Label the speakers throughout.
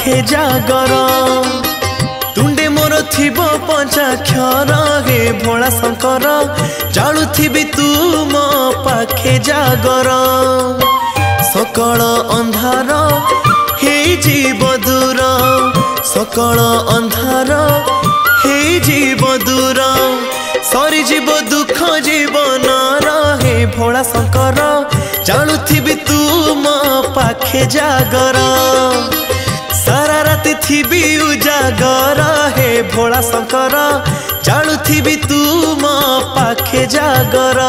Speaker 1: पाखे जागर तुंडे मोर थिब पंचाक्षर हे भोला शंकर जालुथिबी तू मो पाखे जागर सकल अंधार हे जीव दूर सकल अंधार हे जीव दूर सरी जीव दुख जीवन हे भोला शंकर जालुथिबी तू मो पाखे जागर सारा रात थिबी उजागर हे भोला शंकर जालुथिबी तू मो पाखे जागर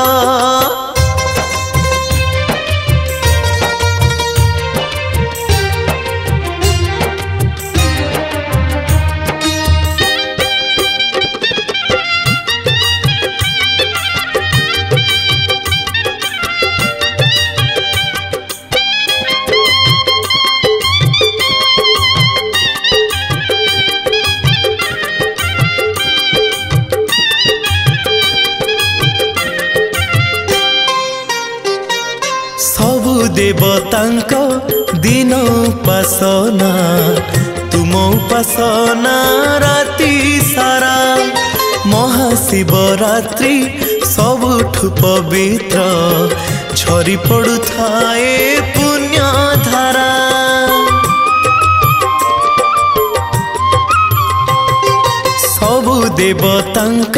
Speaker 1: देवतांक दिन उपासना तुम उपासना राति सारा महाशिवरात्रि सबुठु पवित्र झरी पड़ू थाए पुण्य धारा सबु देवतांक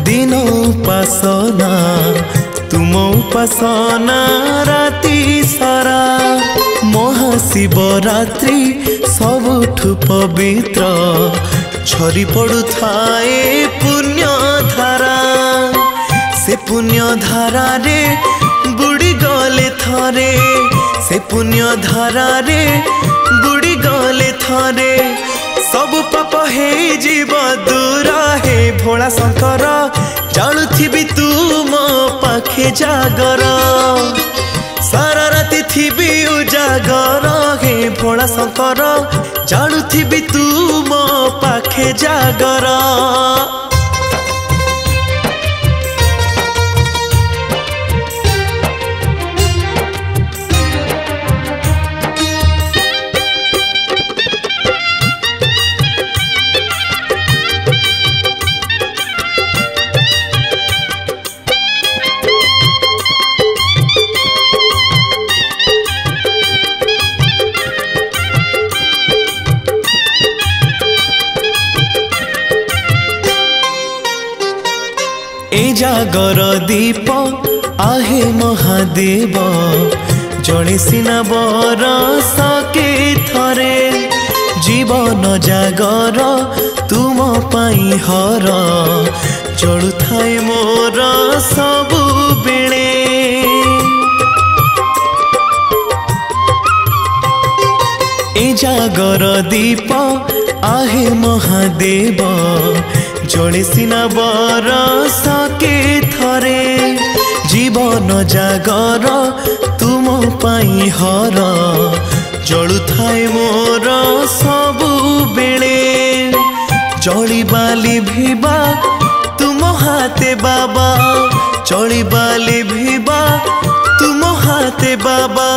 Speaker 1: दिन उपासना तुम उपासना राति सारा महाशिवरात्रि सबुठु पवित्र झरी पड़ू थाए पुण्य धारा से पुण्य धारा रे बुड़ी गले थरे से पुण्य धारा रे बुड़ी गले थरे सब पाप हे जीव दूर हे भोला शंकर जालुथिबी तू मो पाखे जागर सारा राति थिबी उजागर हे भोला शंकर जालुथिबी तू मो पाखे जागर ए जागर दीप आहे महादेव जड़े सिना बरस के थरे जीवन जागर तुम पाई हर जड़ू थाए मोर सबु बेले ए जागर दीप आहे महादेव जड़े सिना बरस के थरे जीवन जागर तुम पाई हर जड़ू थाए मोर सबु बेले जली बाली भिबा तुम हाथे बाबा चली बाली भिबा तुम हाथे बाबा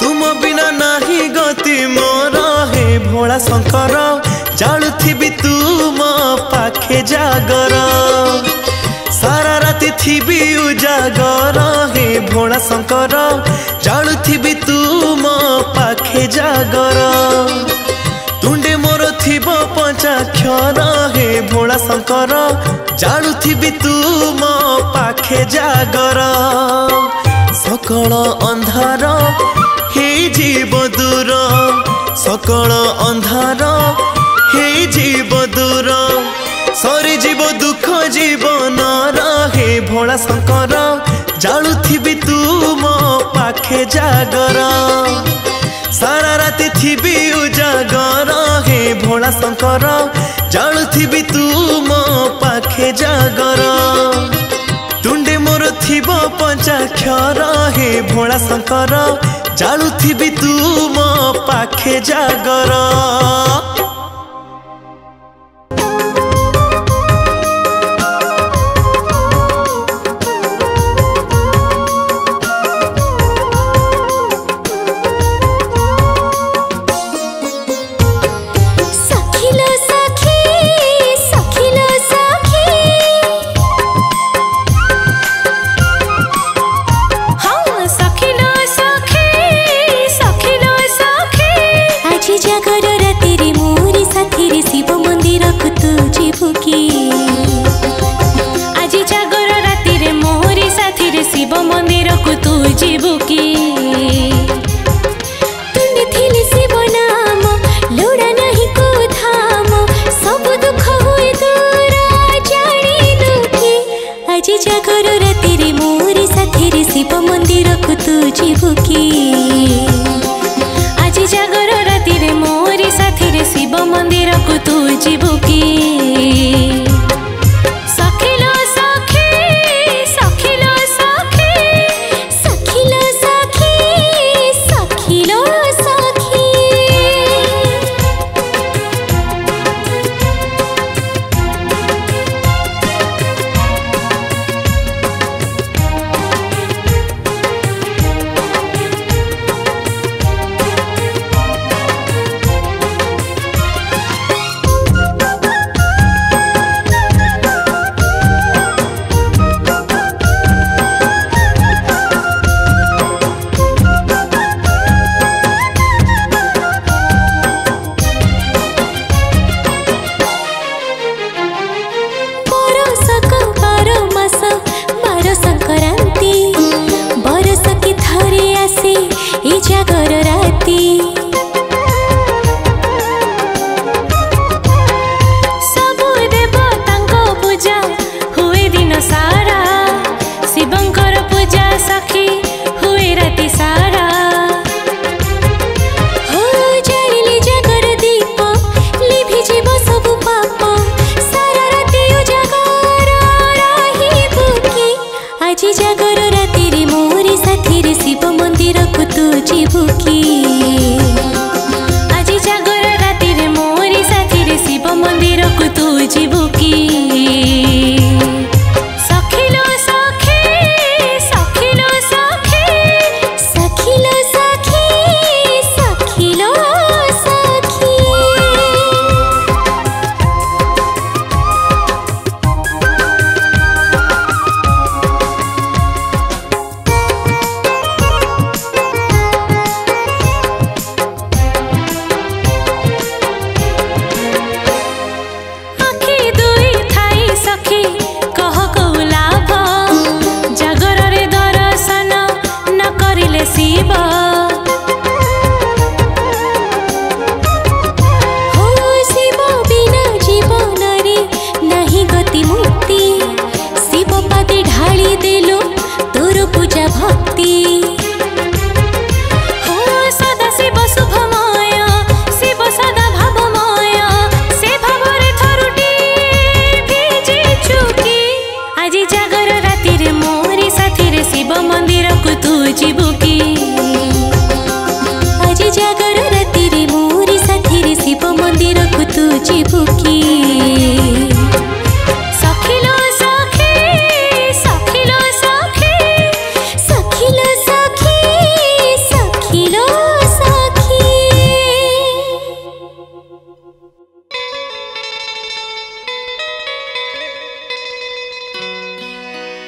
Speaker 1: तुम बिना नाही गति मोर हे भोला शंकर जालुथिबी तू मो पाखे जागर सारा राति थिबी उजागर हे भोला शंकर जालुथिबी तू मो पाखे जागर तुंडे मोर थिब पंचाक्षर हे भोला शंकर जालुथिबी तू मो पाखे जागर सकल अंधार हे जीव दूर सकल अंधार हे जीव दूर सरी जीव दुख जीवन हे भोला शंकर जालुथिबी तू मो पाखे जागर सारा राति थिबी उजागर हे भोला शंकर जालुथिबी तू मो पाखे जागर तुंडे मोर थिब पंचाक्षर हे भोला शंकर जालुथिबी तू मो पाखे जागर
Speaker 2: लोड़ा नहीं को धाम सब दुख हुए दूर जानिलु कि आज जागर राति रे मोरी साथी रे शिव मंदिर को तू जीवु कि आज जागर राति रे मोरी साथी रे शिव मंदिर को तू जीवु कि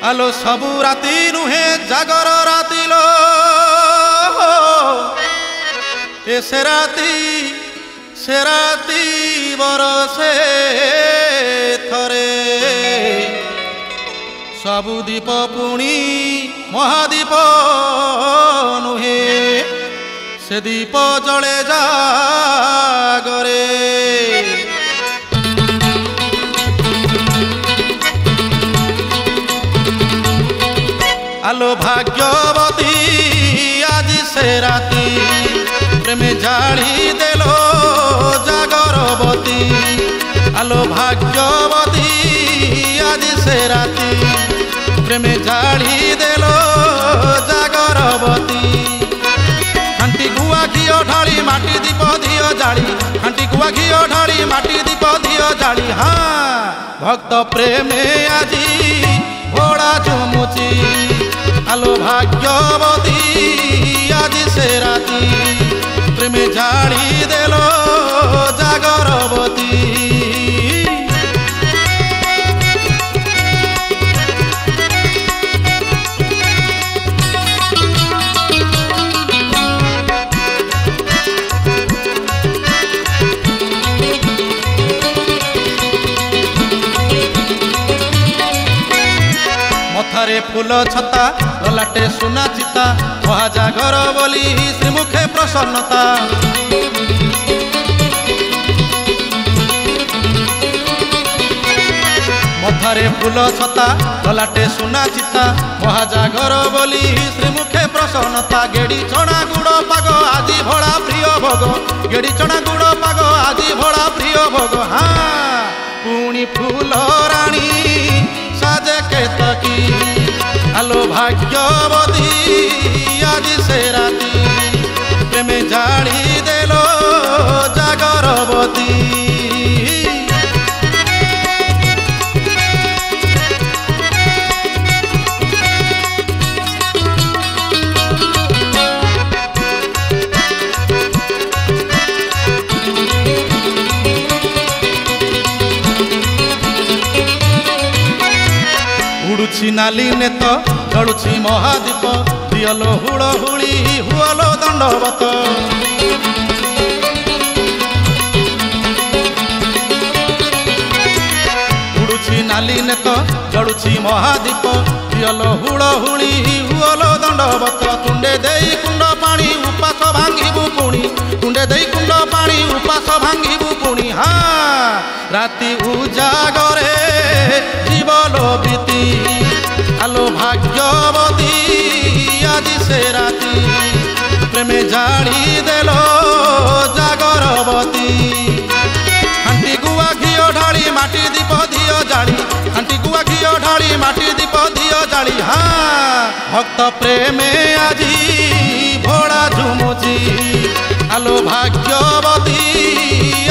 Speaker 3: आलो सबू राती नुहे जागर राती लो से राती बरसे थरे सबू दीप पुणी महादीप नुहे से दीप जले जागरे आलो भाग्यवती आज से राती प्रेम जाड़ी देलो जागरवती आलो भाग्यवती आज से राती प्रेम जाड़ी देलो जागरवती खांटी गुआ घिओ ढाली माटी दीप दियो जाली खांटी गुआ घिओ ढाली माटी दीप दियो जाली हाँ भक्त प्रेमे आजी घोड़ा चुमुची आलो भाग्यवती आज से राती प्रेम जाड़ी देलो जागरवती मथारे फूल छता गलाटे सुना चिता महाजागर बोली श्रीमुखे प्रसन्नता मुहारे फूल छता गलाटे सुना चिता महाजागर बोली श्रीमुखे प्रसन्नता गेड़ी चना गुड़ पाग आदि भोला प्रिय भोग गेड़ी चना गुड़ पाग आदि भोला प्रिय भोग हाँ पुणी फूल राणी साजे केतकी आलो भाग्यवती आज से राती प्रेमे जाड़ी देलो जागरवती उड़ुछि नाली नेत जड़ुछि महादीप दियलो हुड़ हुड़ी हुअलो दंडवत उड़ुछि नाली नेत जड़ुछि महादीप दियलो हुड़ हुड़ी हुअलो दंडवत तुंडे देई कुंड पानी उपास भांगिबु पुणी तुंडे देई कुंड पानी उपास भांगिबु पुणी हाँ राति उजागरे जीवलो बीती आलो भाग्यवती आज से राती प्रेमे जाड़ी देलो जागरवती हांटी गुआ घिओ ढाली माटी दीप दियो जाली हांटी गुआ घिओ ढाली माटी दीप दियो जाली हाँ भक्त प्रेमे आजी भोला झुमुची आलो भाग्यवती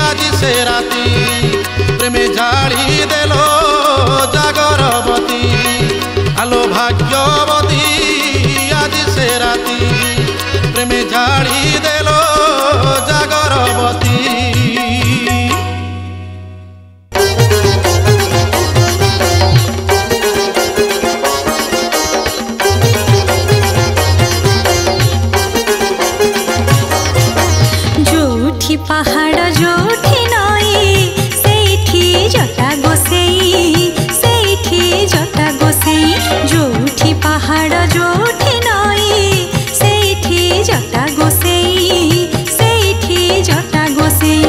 Speaker 3: आज से राती प्रेमे जाड़ी देलो जागरवती आलो भाग्यवती आज से राती प्रेमे जाड़ी देलो जागरवती
Speaker 2: जोठी पहाड़ जोठी नई सेठी जटा गोसेई सेठी जटा गोसेई जोठी पहाड़ जोठी नई सेठी जटा गोसेई सेठी जटा गोसेई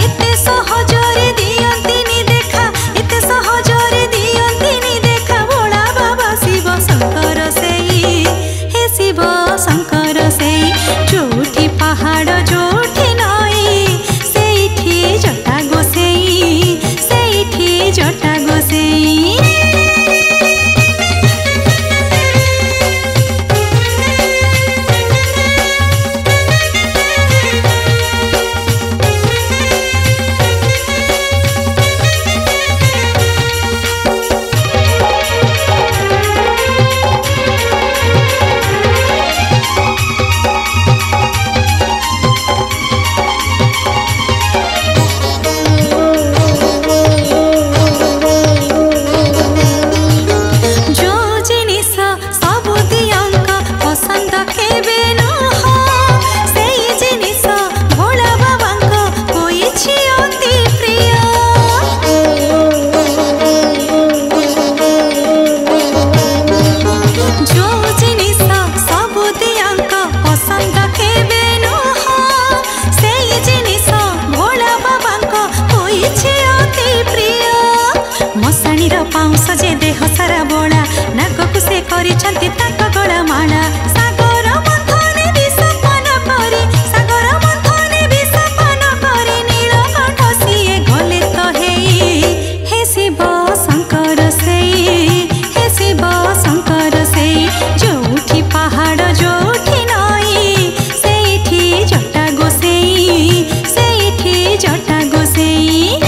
Speaker 2: एते सहजरे दियंतिनी देखा एते सहजरे दियंतिनी देखा भोला बाबा शिव शंकर सेई हे शिव शंकर सेई जोठी पहाड़ जोठी नई सेठी जटा गोसेई सेठी जटा गोसेई पाउस जे देह सारा बोला नागकु से करिछंती ताक गला माला सागर मंथने विषपान करी सागर मंथने विषपान करी नीलकंठ सिए गले तो हे शिव शंकर सेई हे शिव शंकर सेई जोठी पहाड़ जोठी नई सेठी जटा गोसेई सेठी जटा गोसेई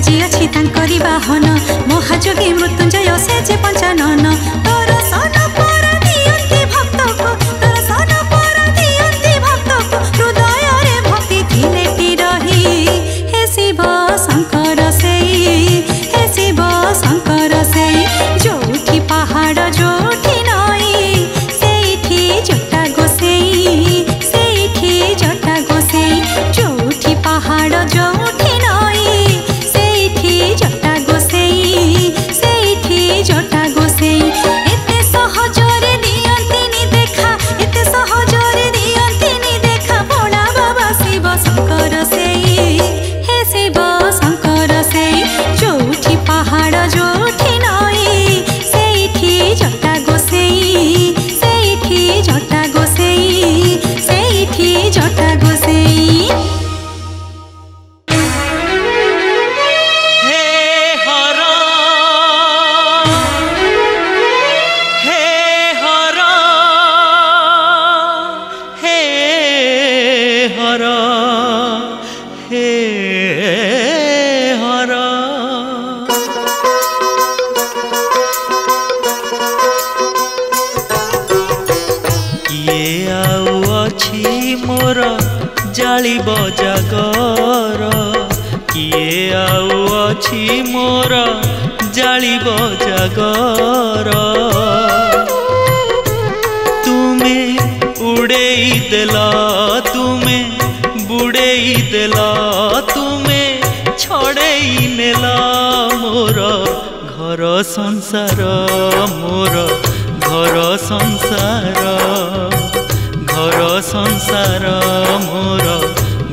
Speaker 4: साजी अच्छी तांकरी बाहन महायोगी मृत्युंजय से जे पंचानन तोर सन पर दियंती भक्त को तोर सन पर दियंती भक्त को हृदय रे भक्ति थिलेटी रही हे शिव शंकर सेई हे शिव शंकर सेई जोठी पहाड़ जोठी नई सेठी जटा गोसेई सेठी जटा गोसेई जोठी पहाड़ जोठी नई सेठी जटा गोसेई सेठी जटा गोसेई एते सहजरे दियंतिनी देखा एते सहजरे दियंतिनी देखा भोला बाबा शिव शंकर सेई हे शिव शंकर सेई जोठी पहाड़ जोठी नई सेठी जटा गोसेई सेठी जटा गोसेई सेठी जटा गोसेई
Speaker 1: मोर जालिब जागर किए आउ अछि मोर जालिब जागर तुमे उड़ेई देला तुमे बुड़ेई देला तुमे छड़ेई नेला मोर घर संसार मोर घर संसार घर संसार मोर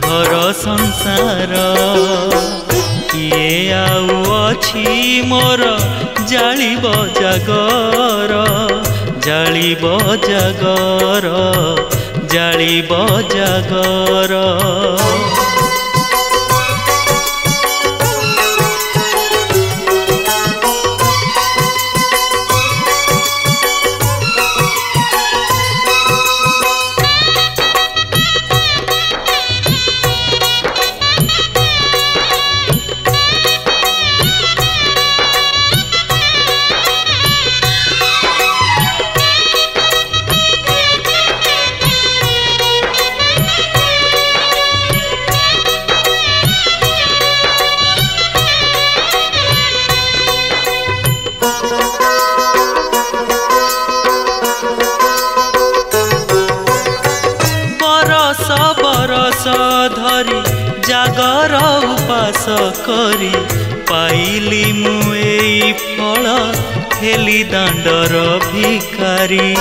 Speaker 1: घर संसार किए आउ अछि मोर जालिब जागर जालिब जागर जालिब जागर धरी जागर उपास करी पाइली मुई फल हेली दांडर भिखारी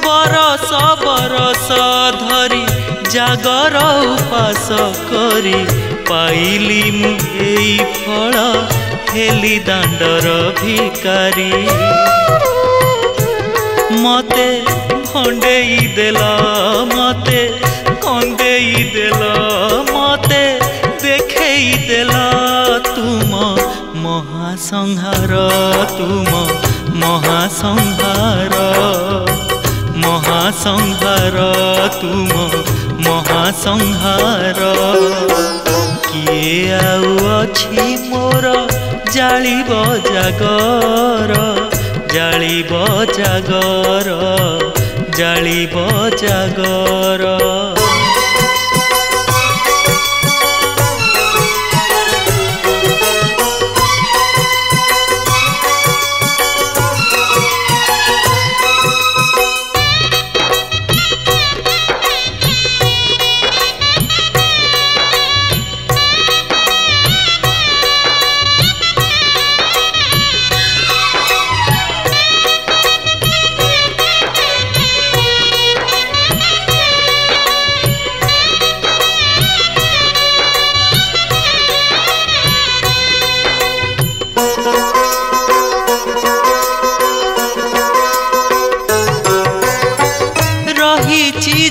Speaker 1: बरस बरस धरी जागर उपास करी पाइली मुई फल हेली दांडर भिखारी मते भंडेई देला मते कंदेई देला मते देखेई देला तुम महासंहार तुम महासंहार महासंहार तुम महासंहार किए आउ अछि मोर जालिब जागर जालिब जागर जालिब जागर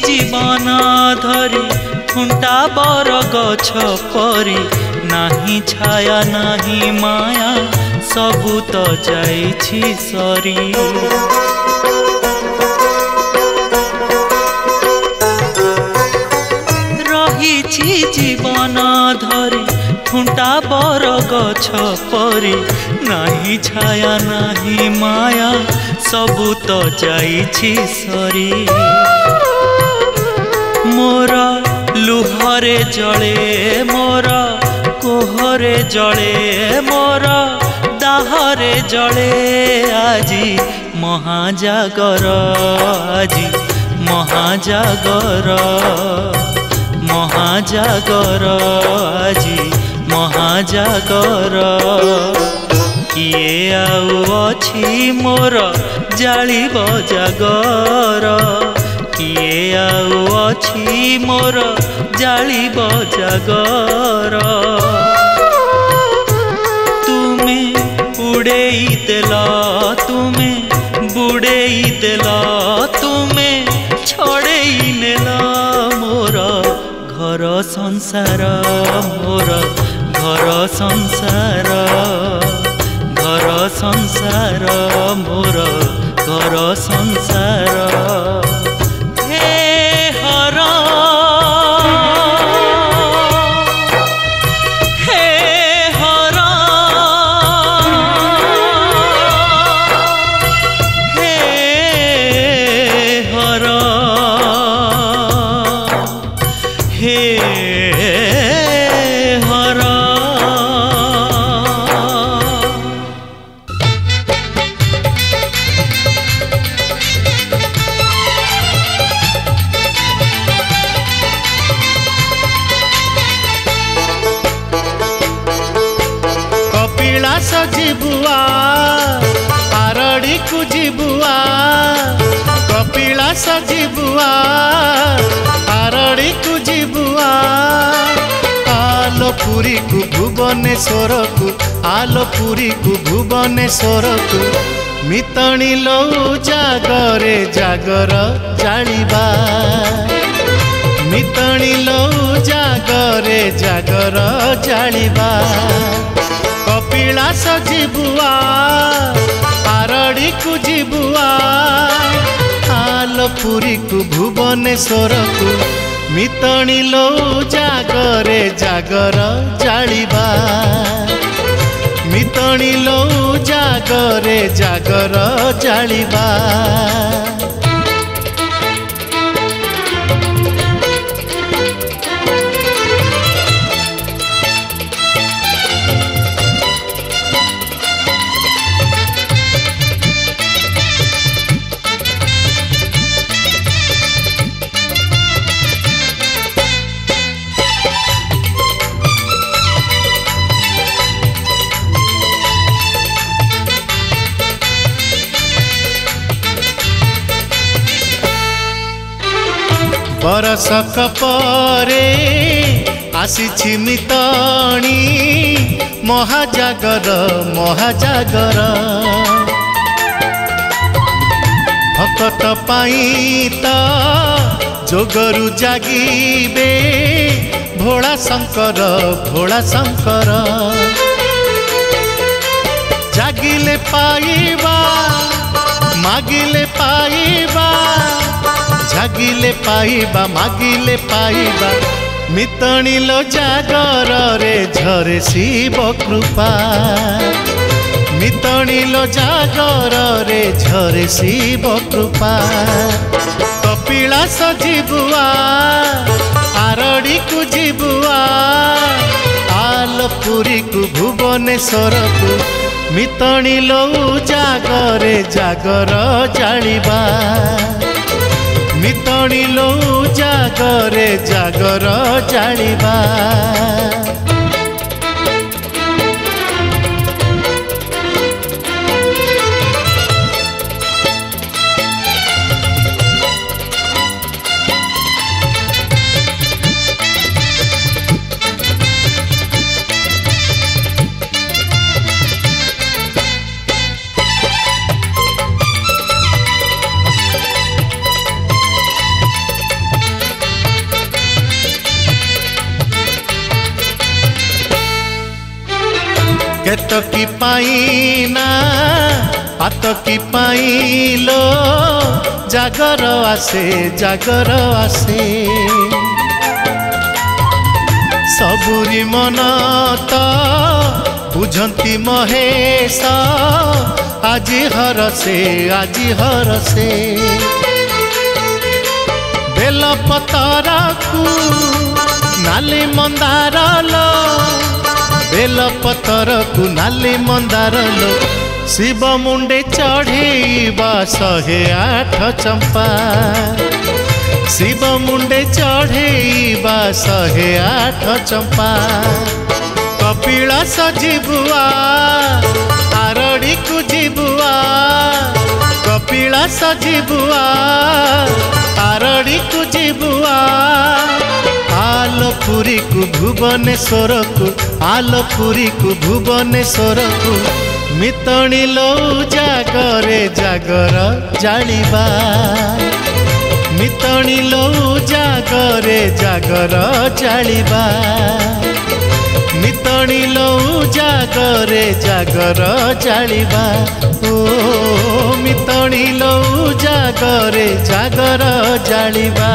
Speaker 1: जीवन धरी खुंटा बर गछ परी नाही छाया नाही माया सबु तो जाइछि सरी जीवन धरी खुंटा बर गछ परी नाही छाया नाही माया सबु तो जाइछि सरी मोर लुहरे जले मोर कोहरे जले मोर दाहरे जले आजी महाजागर आजी महाजागर महाजागर आजी महाजागर किए आउ अछि मोर जालिब जागर किए आउ अछि मोर जालिब जागर तुमे उड़ेई देला तुमे बुड़ेई देला तुमे छड़ेई नेला मोर घर संसार मोर घर संसार मोर घर संसार
Speaker 5: जिबुआ आरड़ी को जिबुआ कपिलास जिबुआ आरड़ी को जिबुआ आलोपुरी को भुवनेश्वर को आलोपुरी को भुवनेश्वर को मितणी लो जागरे जागर जालिबा मितणी लो जागरे जागर जालिबा कपिलास जिबुआ आरड़ी को जिबुआ आलोपुरी को भुवनेश्वर को मितणी लो जागरे जागर जालिबा मितणी लो जागरे जागर जालिबा बरसक परे आसी मितणी महाजागर महाजागर भक्त पाई तो जोगरु जागिबे भोला शंकर जागिले पाइबा मागिले पाइबा जागिले पाइबा मागिले पाइबा मितणी लो जागर रे झरे शिव कृपा मितणी लो जागर रे झरे शिव कृपा कपिलास जिबुआ आरड़ी को जिबुआ आलोपुरी को भुवनेश्वर को मितणी लो जागरे जागर जालिबा मितणी लो जागरे जागर जालिबा केतकी पाइना पातकी पाइलो जागर आसे सबुरी मन तो बुझंती महेश आजी हरसे बेल पतरा को नाली मंदार लो बेल पतर को नाली मंदार लो शिव मुंडे चढ़ेबा 108 चंपा शिव मुंडे चढ़ेबा 108 चंपा कपिलास जीबुआ आरड़ी को जीबुआ कपिलास जीबुआ आरड़ी को जीबुआ आलपुरी को भुवनेश्वर को आलपुरी को भुवनेश्वर को मितणी लो जागरे जागर जालिबा मितणी लो जागरे जागर जालिबा मितणी लो जागरे जागर जालिबा ओ मितणी लो जागरे जागर जालिबा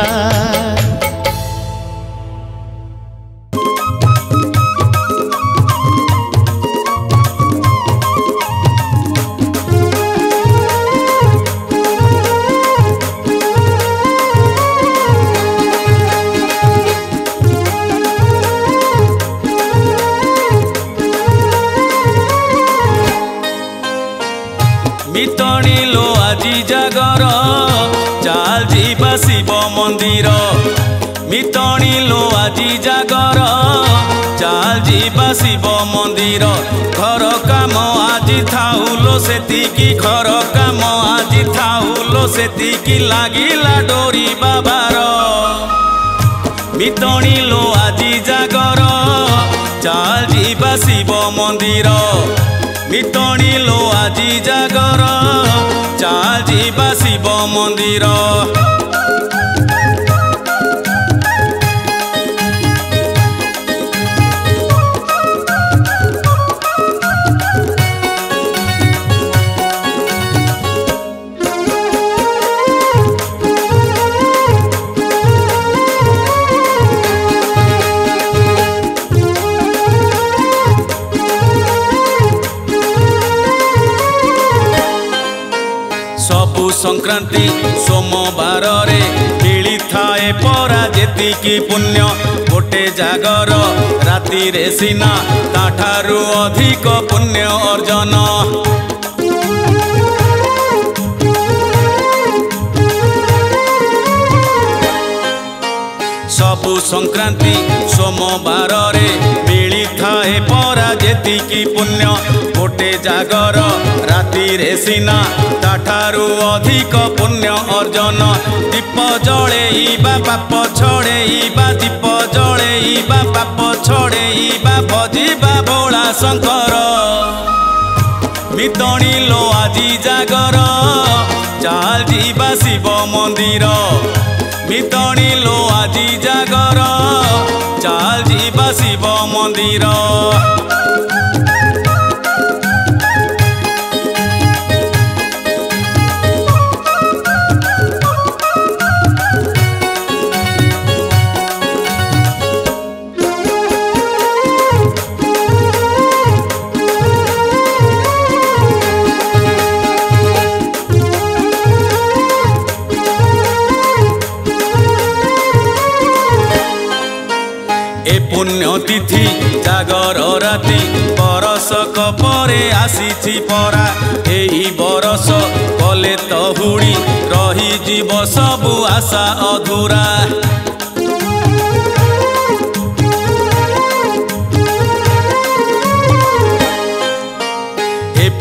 Speaker 1: मितणी लो आजी जागर चाल जीवा शिव मंदिर मितणी लो आजी जागर चाल जीवा शिव मंदिर घर काम आजी थाउलो सेतिकी घर काम आजी थाउलो सेतिकी लागिला डोरी बाबार मितणी लो आजी जागर चाल जीवा शिव मंदिर मितणी लो आजी जागर चाल जीवा शिव मंदिर संक्रांति सोमवार रे मिली थाए परा जेतिकी पुण्य गोटे जागर राति रे सिना ताठारु अधिक पुण्य अर्जन सबु संक्रांति सोमवार रे मिली थाए परा जेतिकी पुण्य गोटे जागर राति रे सिना ताठारु अधिक पुण्य अर्जन दीप जळेइबा पाप छड़ेइबा दीप जळेइबा पाप छड़ेइबा भजिबा भोला शंकर मितणी लो आजी जागर चाल जीवा शिव मंदिर मितणी लो आजी जागर चाल जीवा शिव मंदिर पुण्यतिथि जागर राति बरसक परे आसीछि परा एही बरस कले तो हुड़ी रही जीव सबु आशा अधूरा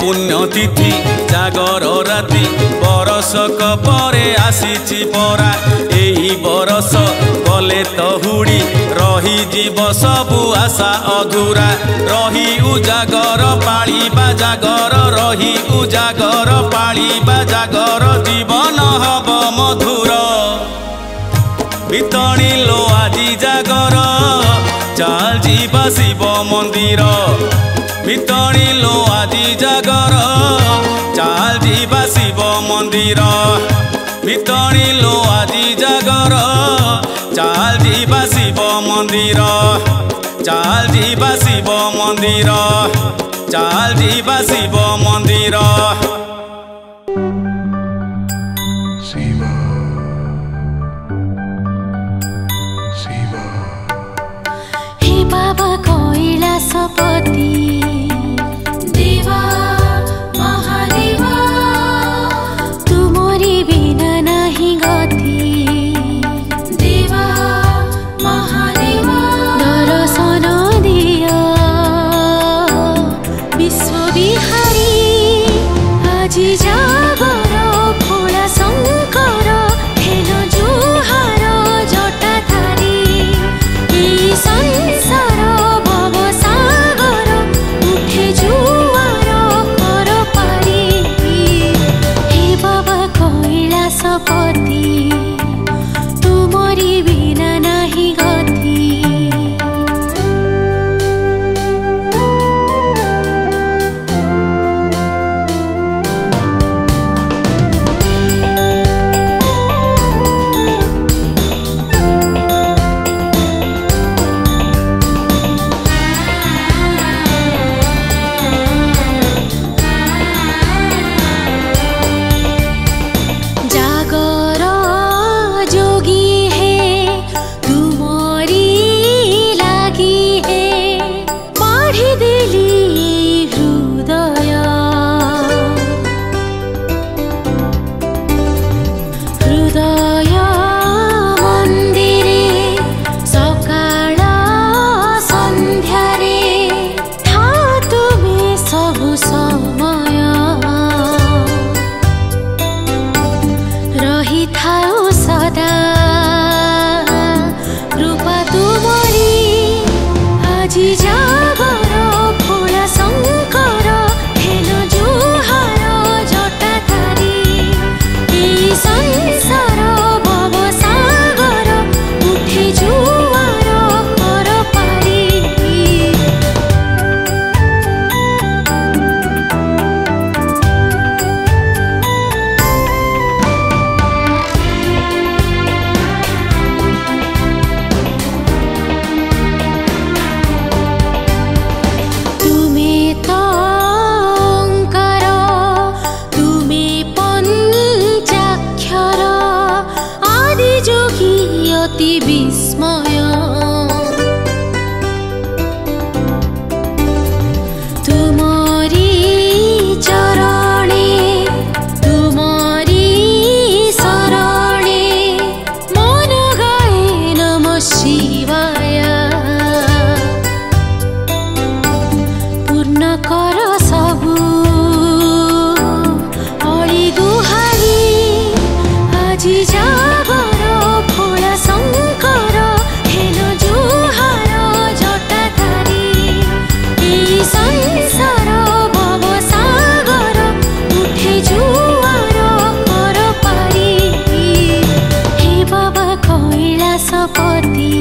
Speaker 1: पुण्यतिथि जागर राति बरसक परे आसीछि परा एही बरस कले तो हुड़ी रही जीव सबु आशा अधूरा रही उजागर पाळिबा जागर रही उजागर पाळिबा जागर जीवन हब मधुर मितणी लो आजी जागर चाल जीवा शिव मंदिर मितणी लो आजी जागर चाल जीवा शिव मंदिर मितणी लो आजी जागर चाल जीवा शिव मंदिर मंदिर चाल जीवा शिव मंदिर
Speaker 2: हे बाबा कैलासपति देवा महादेवा तुमरी बिना नहीं गति देवा महादेवा दर्शन दिया विश्वविहारी আজি जागर भोला शंकर हेल जुहार जटा थारी এই संसार भव सागर उठे जुआर कर पारी हे बाबा कैलासपति तुमरी बिना नहीं गति जागर जोगी है तुमरी लागी है पढ़ी दिली हृदय हृदय मंदिरे सकाळ संध्यारे था तुमे सबु समय रही थाओ सदा कृपा तुमरी আজি जागर भोला शंकर हेल जुहार जटा थारी এই संसार भव सागर उठे जुआर कर पारी तुमे तो ओंकार तुमे पंचाक्षर आदि जोगी अति विस्मय तुमरी चरणे तुमरी शरणे मन गाए नमः शिवाय पूर्ण कर सबु अली गुहारी আজি जागर भोला शंकर हेल जुहार जटा थारी এই संसार भव सागर उठे जुआर कर पारी हे बाबा कैलासपति